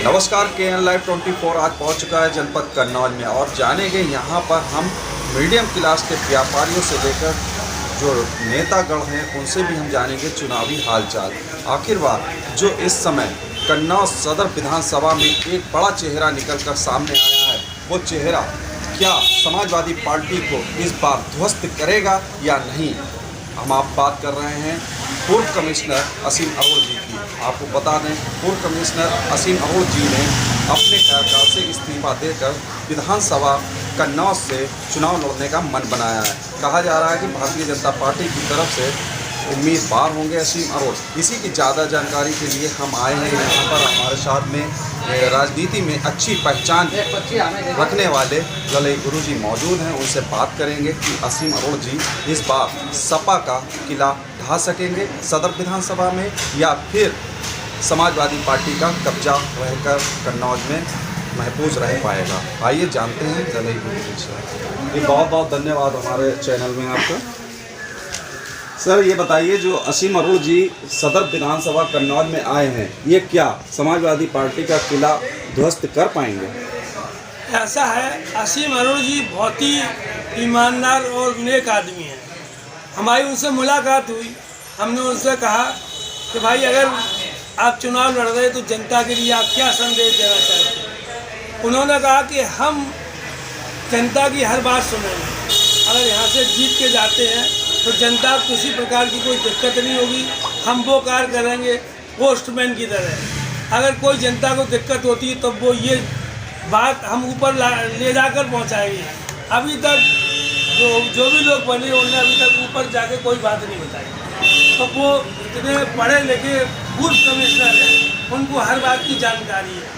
नमस्कार, KN live 24 आज पहुंच चुका है जनपद कन्नौज में और जानेंगे यहाँ पर हम मीडियम क्लास के व्यापारियों से लेकर जो नेतागण हैं उनसे भी हम जानेंगे चुनावी हालचाल। आखिरकार जो इस समय कन्नौज सदर विधानसभा में एक बड़ा चेहरा निकलकर सामने आया है, वो चेहरा क्या समाजवादी पार्टी को इस बार ध्वस्त करेगा या नहीं। हम आप बात कर रहे हैं पूर्व कमिश्नर असीम अरोड़ जी की। आपको बता दें, पूर्व कमिश्नर असीम अरोड़ जी ने अपने कार्यकाल से इस्तीफा देकर विधानसभा कन्नौज से चुनाव लड़ने का मन बनाया है। कहा जा रहा है कि भारतीय जनता पार्टी की तरफ से उम्मीदवार होंगे असीम अरोड़। इसी की ज़्यादा जानकारी के लिए हम आए हैं यहाँ पर। हमारे साथ में राजनीति में अच्छी पहचान रखने वाले ललई गुरुजी मौजूद हैं। उनसे बात करेंगे कि असीम अरोड़ जी इस बार सपा का किला ढा सकेंगे सदर विधानसभा में या फिर समाजवादी पार्टी का कब्जा रहकर कन्नौज में महफूज रह पाएगा। आइए जानते हैं ललई गुरुजी से। बहुत बहुत धन्यवाद हमारे चैनल में आपका। सर ये बताइए, जो असीम अरोड़ जी सदर विधानसभा कन्नौज में आए हैं, ये क्या समाजवादी पार्टी का किला ध्वस्त कर पाएंगे? ऐसा है, असीम अरोड़ जी बहुत ही ईमानदार और नेक आदमी हैं। हमारी उनसे मुलाकात हुई। हमने उनसे कहा कि भाई अगर आप चुनाव लड़ रहे तो जनता के लिए आप क्या संदेश देना चाहते हैं। उन्होंने कहा कि हम जनता की हर बात सुनेंगे। अगर यहाँ से जीत के जाते हैं तो जनता को किसी प्रकार की कोई दिक्कत नहीं होगी। हम वो कार्य करेंगे पोस्टमैन की तरह। अगर कोई जनता को दिक्कत होती है तो वो ये बात हम ऊपर ले जाकर पहुँचाएंगे। अभी तक जो भी लोग बने उन्होंने अभी तक ऊपर जाके कोई बात नहीं बताई। तो वो इतने पढ़े लिखे पूर्व कमिश्नर हैं, उनको हर बात की जानकारी है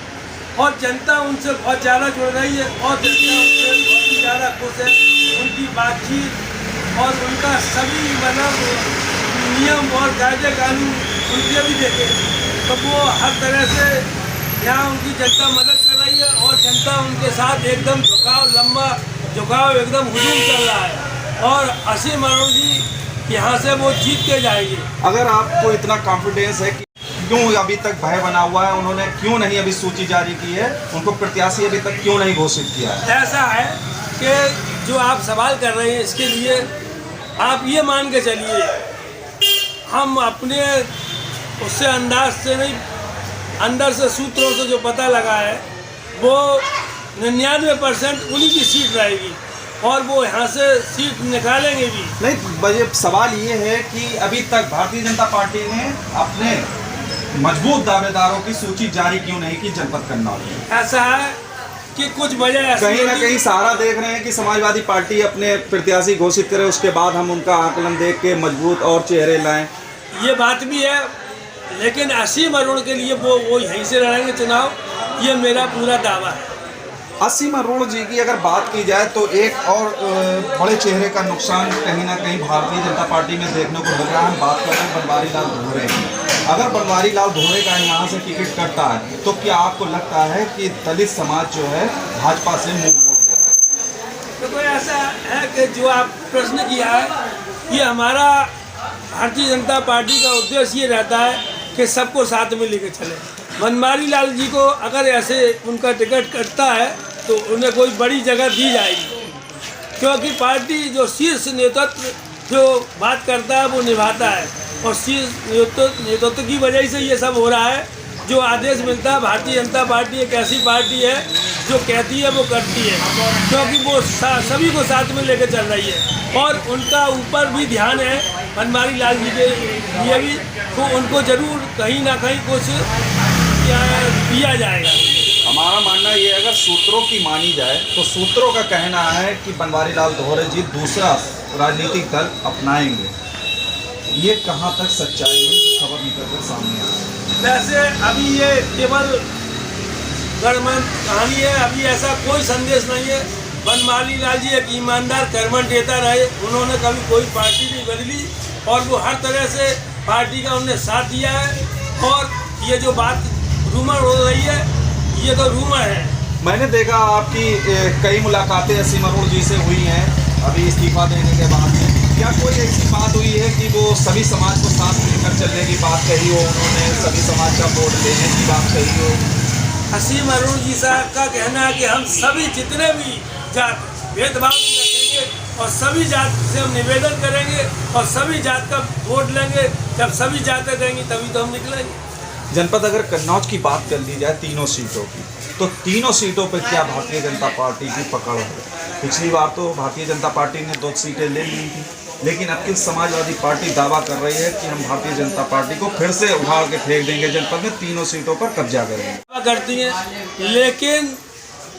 और जनता उनसे बहुत ज़्यादा जुड़ रही है और जनता उनसे बहुत ही ज़्यादा खुश है। उनकी बातचीत और उनका सभी नियम और कायदे कानून उनके भी देखे तो वो हर तरह से यहाँ उनकी जनता मदद कर रही है और जनता उनके साथ एकदम लंबा झुकाव एकदम हुजूम चल रहा है और असीम अरोड़ जी यहाँ से वो जीत के जाएगी। अगर आपको इतना कॉन्फिडेंस है कि क्यों अभी तक भय बना हुआ है, उन्होंने क्यों नहीं अभी सूची जारी की है, उनको प्रत्याशी अभी तक क्यों नहीं घोषित किया है? ऐसा है कि जो आप सवाल कर रहे हैं इसके लिए आप ये मान के चलिए, हम अपने उससे अंदाज से नहीं, अंदर से सूत्रों से जो पता लगा है वो 99% उन्हीं की सीट रहेगी और वो यहाँ से सीट निकालेंगे भी। नहीं, सवाल ये है कि अभी तक भारतीय जनता पार्टी ने अपने मजबूत दावेदारों की सूची जारी क्यों नहीं की जनपद कन्नौज में? ऐसा है कि कुछ वजह कहीं ना कहीं सहारा देख रहे हैं कि समाजवादी पार्टी अपने प्रत्याशी घोषित करे, उसके बाद हम उनका आकलन देख के मजबूत और चेहरे लाएं। ये बात भी है, लेकिन असीम अरोड़ के लिए वो यहीं से लड़ेंगे चुनाव, ये मेरा पूरा दावा है। असीम अरोड़ जी की अगर बात की जाए तो एक और बड़े चेहरे का नुकसान कहीं ना कहीं भारतीय जनता पार्टी में देखने को मिल रहा है। हम बात कर रहे हैं बनवारी लाल धोरे की। अगर बनवारी लाल धोरे का यहाँ से टिकट कटता है तो क्या आपको लगता है कि दलित समाज जो है भाजपा से मुंह मोड़ देगा? देखो ऐसा है कि जो आप प्रश्न किया है, ये हमारा भारतीय जनता पार्टी का उद्देश्य ये रहता है कि सबको साथ में लेके चले। बनवारी लाल जी को अगर ऐसे उनका टिकट कटता है तो उन्हें कोई बड़ी जगह दी जाएगी, क्योंकि पार्टी जो शीर्ष नेतृत्व जो बात करता है वो निभाता है और शीर्ष नेतृत्व की वजह से ये सब हो रहा है। जो आदेश मिलता है, भारतीय जनता पार्टी एक ऐसी पार्टी है जो कहती है वो करती है, क्योंकि वो सभी को साथ में लेकर चल रही है और उनका ऊपर भी ध्यान है बनवारी लाल जी के लिए भी, तो उनको ज़रूर कहीं ना कहीं कुछ दिया जाएगा। हमारा मानना ये, अगर सूत्रों की मानी जाए तो सूत्रों का कहना है कि बनवारी लाल धोरे जी दूसरा राजनीतिक दल अपनाएंगे। ये कहाँ तक सच्चाई है, खबर निकल कर सामने आ रही है? वैसे अभी ये केवल गणमान्य कहानी है, अभी ऐसा कोई संदेश नहीं है। बनवारी लाल जी एक ईमानदार कर्मठ नेता रहे, उन्होंने कभी कोई पार्टी नहीं बदली और वो हर तरह से पार्टी का उन्होंने साथ दिया है। और ये जो बात रूमर हो रही है, ये तो रूमर है। मैंने देखा आपकी कई मुलाकातें असीम अरोड़ जी से हुई हैं अभी इस्तीफा देने के बाद में। क्या कोई ऐसी बात हुई है कि वो सभी समाज को साथ लेकर चलने की बात कही हो, उन्होंने सभी समाज का वोट देने की बात कही हो? असीम अरुण जी साहब का कहना है कि हम सभी जितने भी जात भेदभाव नहीं रखेंगे और सभी जात से हम निवेदन करेंगे और सभी जात का वोट लेंगे। जब सभी जातें देंगी तभी तो हम निकलेंगे। जनपद अगर कन्नौज की बात कर ली जाए तीनों सीटों की, तो तीनों सीटों पर क्या भारतीय जनता पार्टी की पकड़ है? पिछली बार तो भारतीय जनता पार्टी ने 2 सीटें ले ली थी, लेकिन अब की समाजवादी पार्टी दावा कर रही है कि हम भारतीय जनता पार्टी को फिर से उखाड़ के फेंक देंगे, जनपद में तीनों सीटों पर कब्जा करेंगे। दावा करती हैं, लेकिन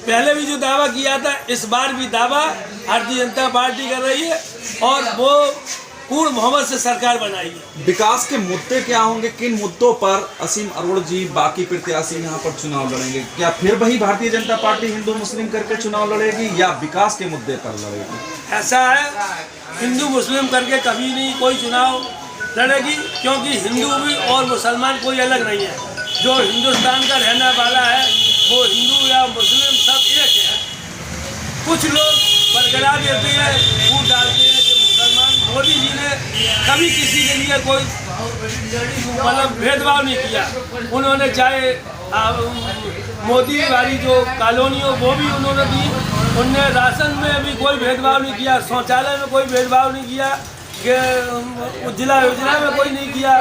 पहले भी जो दावा किया था इस बार भी दावा भारतीय जनता पार्टी कर रही है और वो पूर्ण बहुमत से सरकार बनाई है। विकास के मुद्दे क्या होंगे? किन मुद्दों पर असीम अरुण जी बाकी प्रत्याशी यहाँ पर चुनाव लड़ेंगे? क्या फिर वही भारतीय जनता पार्टी हिंदू मुस्लिम करके चुनाव लड़ेगी या विकास के मुद्दे पर लड़ेगी? ऐसा है, हिंदू मुस्लिम करके कभी नहीं कोई चुनाव लड़ेगी, क्योंकि हिंदू भी और मुसलमान कोई अलग नहीं है। जो हिंदुस्तान का रहने वाला है वो हिंदू या मुस्लिम सब एक है। कुछ लोग बरगला देते हैं, फूट डालते हैं कि मुसलमान। मोदी जी ने कभी किसी के लिए कोई मतलब भेदभाव नहीं किया। उन्होंने चाहे मोदी वाली जो कॉलोनी हो वो भी उन्होंने दी, उनने राशन में भी कोई भेदभाव नहीं किया, शौचालय में कोई भेदभाव नहीं किया, कि उज्ज्वला योजना में कोई नहीं किया,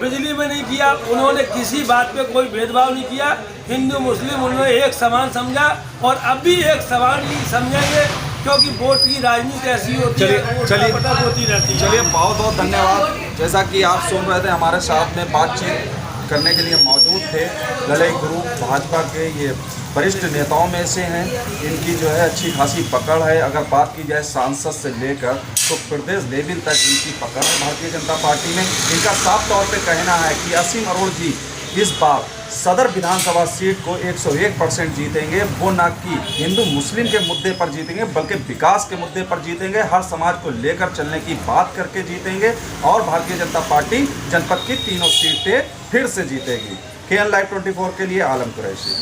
बिजली में नहीं किया। उन्होंने किसी बात पे कोई भेदभाव नहीं किया। हिंदू मुस्लिम उन्होंने एक समान समझा और अब भी एक समान ही समझेंगे, क्योंकि वोट की राजनीति ऐसी होती है, होती रहती है। चलिए, बहुत बहुत धन्यवाद। जैसा कि आप सुन रहे थे, हमारे साथ में बातचीत करने के लिए मौजूद थे लड़ई गुरु, भाजपा के ये वरिष्ठ नेताओं में से हैं। इनकी जो है अच्छी खासी पकड़ है। अगर बात की जाए सांसद से लेकर तो प्रदेश लेवल तक इनकी पकड़ है भारतीय जनता पार्टी में। इनका साफ तौर पे कहना है कि असीम अरुण जी इस बार सदर विधानसभा सीट को 101% जीतेंगे। वो ना कि हिंदू मुस्लिम के मुद्दे पर जीतेंगे, बल्कि विकास के मुद्दे पर जीतेंगे। हर समाज को लेकर चलने की बात करके जीतेंगे और भारतीय जनता पार्टी जनपद की तीनों सीटें फिर से जीतेगी। KN Live 24 के लिए आलम कुरैशी।